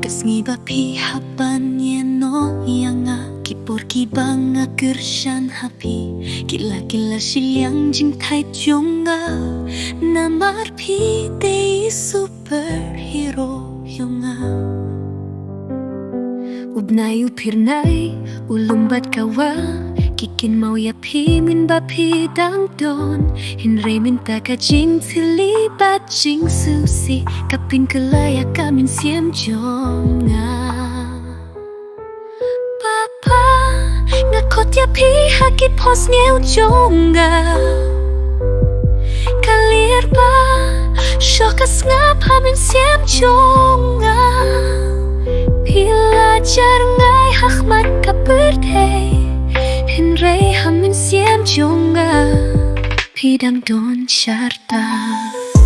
Iaphi Papa no yanga kipor kibang kyrshan happy kila siliang Jingieit jonga namar pi de superhero yonga ubnayu pirnai ulumbat kawa Kynmaw Iaphi Papa dang don hinre minta ka jing tilibat jingsngewsih kapin kelaya kamin siem jonga Papa ngakot Iaphi hakit pos ngeu jonga kalir ba shokas ngap hamin siem jonga pilajar ngai hakmat kaperde Hinre hamin siem jonga pidang don sharta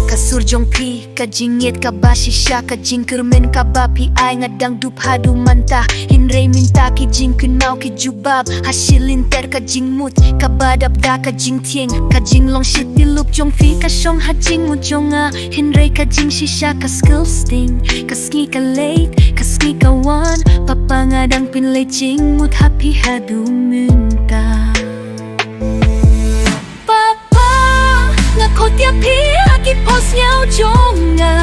kasur jong pi ka jingieit kaba shisha ka jingkyrman kaba pi ai ngadang dup hadu mantah hinre minta ki Jingkynmaw ki jubab hasilin ter ka jingmut kaba dabda ka kyntien ka jinglong shit dilup jong pi ka shong ha jingmut jonga hinre ka jingshisha ka skill sting ka ski ka late ka ski ka wan papa ngadang pinle jingmut happy hadu minta Papa ngakot Iaphi hakit pos ngeu jonga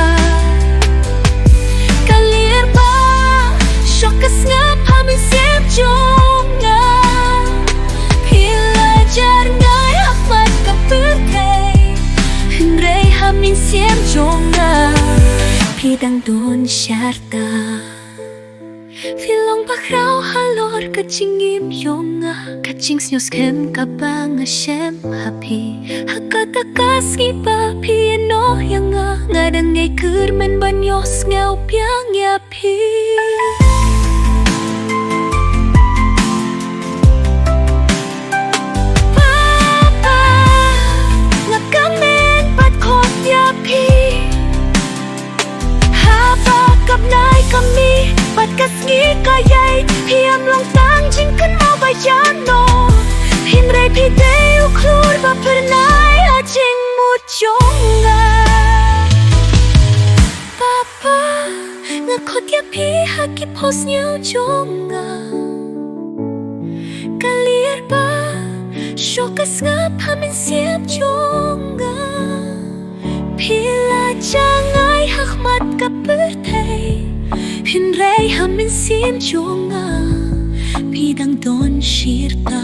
kalir ba shokas ngap hamin siem jonga pilajar ngai hakmat kaperde hinre hamin siem jonga pidang don sharta Filong pa khraw halor ka jingim yonga ka jingsngewsih kaba LASHIM happy hakatakas kiba piano yanga ngadang ngay kyrman banyos ngeu piang Iaphi Papa ngakamen pat kot Iaphi haba kapnai kami Pat kasngi kayay Hiam long tang Jingkynmaw bayano Hinre pide uklur ba pernai a jingmut jonga Papa ngakot Iaphi hakit pos ngeu jonga kalir ba shokas ngap hamin siem jonga pila jangai hakmat kaperde Hinre hamin siem jonga pidang don shirta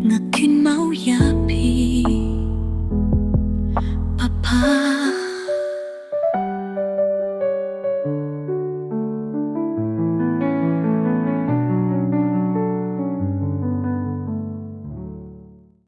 nga Kynmaw Iaphi Papa